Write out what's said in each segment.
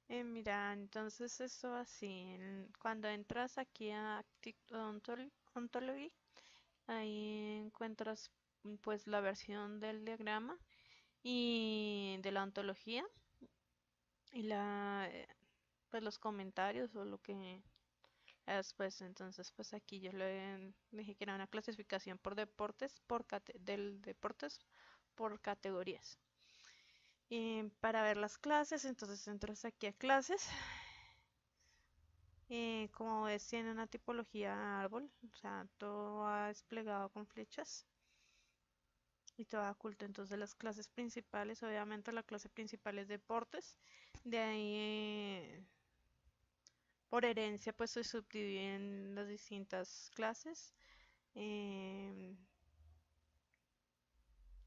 Mira, entonces esto así, cuando entras aquí a Ontology, ahí encuentras pues la versión del diagrama y de la ontología y pues los comentarios o lo que después, entonces pues aquí yo le dije que era una clasificación por deportes, del deportes por categorías. Y para ver las clases, entonces entras aquí a clases. Como ves, tiene una tipología árbol, o sea, todo va desplegado con flechas y todo va oculto. Entonces, las clases principales, obviamente, la clase principal es deportes. De ahí, por herencia, pues se subdividen las distintas clases. Em,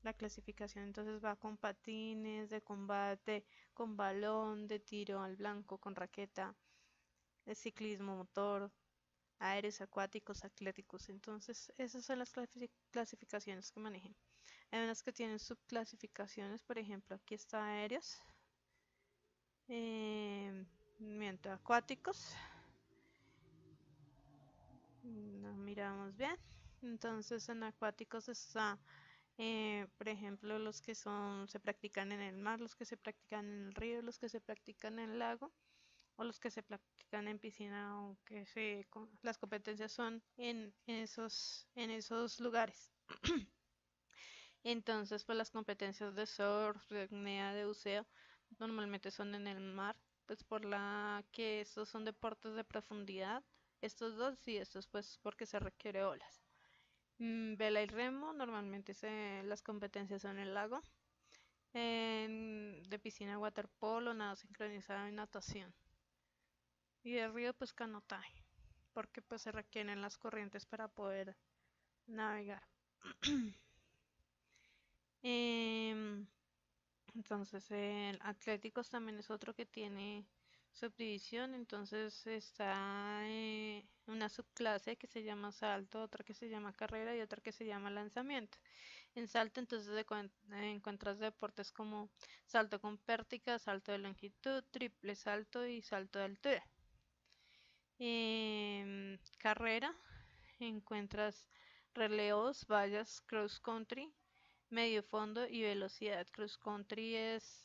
la clasificación entonces va con patines, de combate, con balón, de tiro al blanco, con raqueta, de ciclismo motor, aéreos, acuáticos, atléticos. Entonces, esas son las clasificaciones que manejen. Hay unas que tienen subclasificaciones, por ejemplo, aquí está aéreos, mientras acuáticos, no miramos bien. Entonces, en acuáticos está, por ejemplo, los que se practican en el mar, los que se practican en el río, los que se practican en el lago o los que se practican en piscina o las competencias son en esos lugares. Entonces, pues las competencias de surf, de apnea, de buceo, normalmente son en el mar, pues por la que estos son deportes de profundidad, estos dos y estos pues porque se requiere olas. Vela y remo, normalmente las competencias son en el lago, de piscina waterpolo, nado sincronizado y natación. Y de río pues canotaje, porque pues se requieren las corrientes para poder navegar. Em, Entonces, el Atléticos también es otro que tiene subdivisión. Entonces, está una subclase que se llama salto, otra que se llama carrera y otra que se llama lanzamiento. En salto, entonces, encuentras deportes como salto con pértiga, salto de longitud, triple salto y salto de altura. Carrera, encuentras relevos, vallas, cross country, medio fondo y velocidad. Cross country es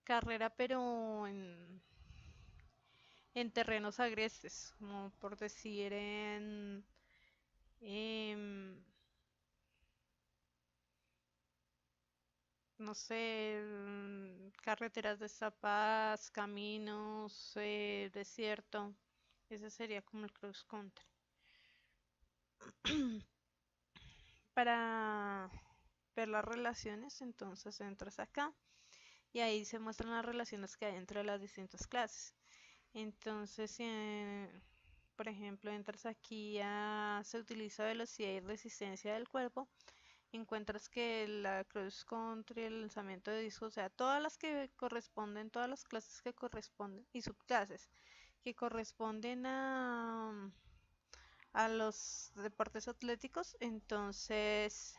carrera, pero en terrenos agrestes, como por decir em, no sé, carreteras destapadas, caminos, desierto. Ese sería como el cross country. Para ver las relaciones, entonces entras acá y ahí se muestran las relaciones que hay entre las distintas clases. Entonces, por ejemplo, entras aquí a se utiliza velocidad y resistencia del cuerpo, encuentras que la cross country, el lanzamiento de disco, o sea, todas las que corresponden, todas las clases que corresponden y subclases que corresponden a los deportes atléticos, entonces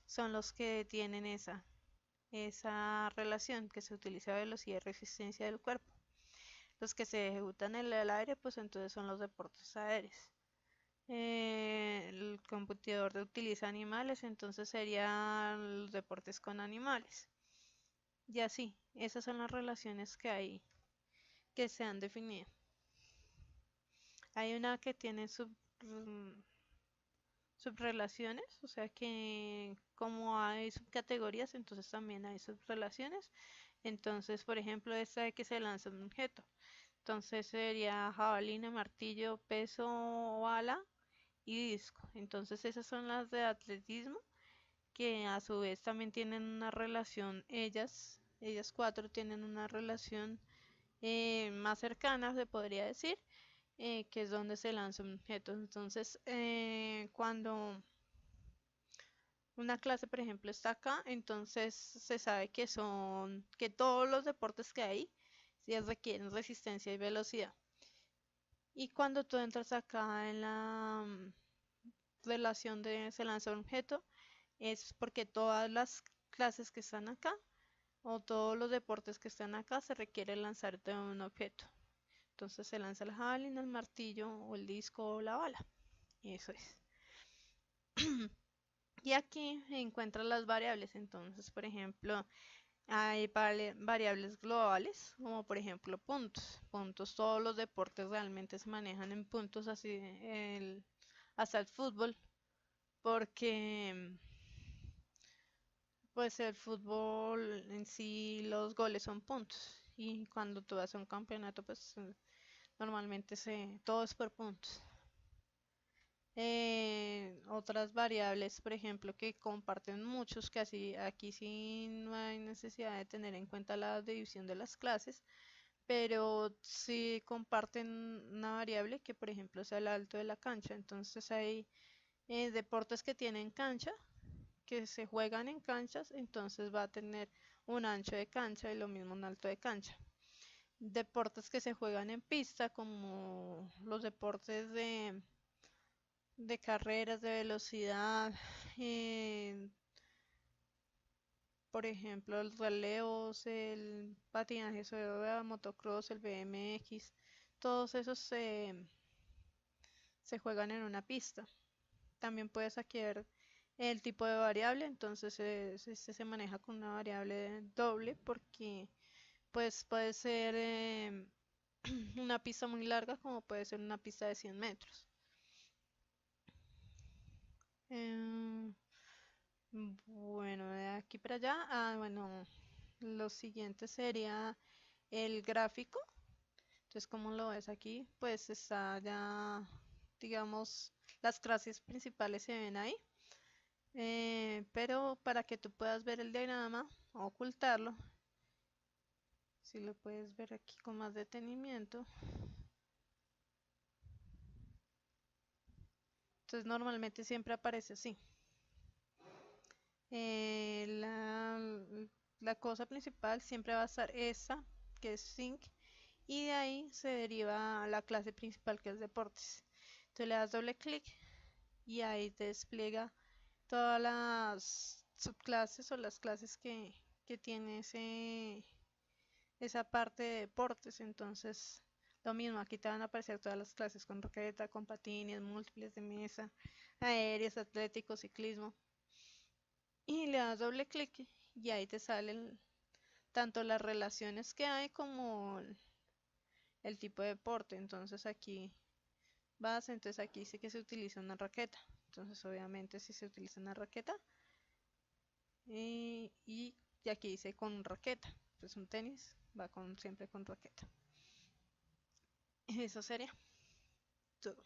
son los que tienen esa relación que se utiliza velocidad y resistencia del cuerpo. Los que se ejecutan en el aire, pues entonces son los deportes aéreos. El computador utiliza animales, entonces serían los deportes con animales. Y así, esas son las relaciones que hay, que se han definido. Hay una que tiene subrelaciones, o sea que como hay subcategorías, entonces también hay subrelaciones. Entonces, por ejemplo, esta de que se lanza un objeto. Entonces sería jabalina, martillo, peso, bala y disco. Entonces esas son las de atletismo, que a su vez también tienen una relación, ellas cuatro tienen una relación más cercana, se podría decir, que es donde se lanza un objeto. Entonces, cuando una clase, por ejemplo, está acá, entonces se sabe que todos los deportes que hay, sí requieren resistencia y velocidad. Y cuando tú entras acá en la relación de se lanza un objeto, es porque todas las clases que están acá o todos los deportes que están acá se requiere lanzar de un objeto. Entonces se lanza el jabalina, el martillo o el disco o la bala. Y eso es. Y aquí encuentras las variables. Entonces, por ejemplo, hay variables globales, como por ejemplo puntos. Puntos, todos los deportes realmente se manejan en puntos, así hasta el fútbol, porque pues el fútbol en sí los goles son puntos. Y cuando tú vas a un campeonato, pues normalmente todo es por puntos. Otras variables, por ejemplo, que comparten muchos, que así aquí sí no hay necesidad de tener en cuenta la división de las clases, pero sí comparten una variable que, por ejemplo, sea el alto de la cancha. Entonces hay deportes que tienen cancha, que se juegan en canchas, entonces va a tener un ancho de cancha y lo mismo un alto de cancha. Deportes que se juegan en pista, como los deportes de carreras de velocidad, eh, por ejemplo, el relevos, el patinaje sobre rueda, motocross, el BMX, todos esos se juegan en una pista. También puedes adquirir el tipo de variable, entonces este se maneja con una variable doble porque pues puede ser una pista muy larga como puede ser una pista de 100 metros. Em, bueno, de aquí para allá, bueno, lo siguiente sería el gráfico. Entonces, como lo ves aquí, pues está ya, digamos, las clases principales se ven ahí. Pero para que tú puedas ver el diagrama o ocultarlo, si lo puedes ver aquí con más detenimiento. Entonces, normalmente siempre aparece así. Eh, la, la cosa principal siempre va a estar esa, que es sync, y de ahí se deriva la clase principal, que es deportes. Tú le das doble clic y ahí te despliega todas las subclases o las clases que tiene esa parte de deportes. Entonces, lo mismo, aquí te van a aparecer todas las clases con raqueta, con patines, múltiples de mesa, aéreos, atléticos, ciclismo. Y le das doble clic y ahí te salen tanto las relaciones que hay como el tipo de deporte. Entonces aquí entonces aquí sí que se utiliza una raqueta. Entonces obviamente si se utiliza una raqueta y aquí dice con raqueta. Pues un tenis va siempre con raqueta. Eso sería todo.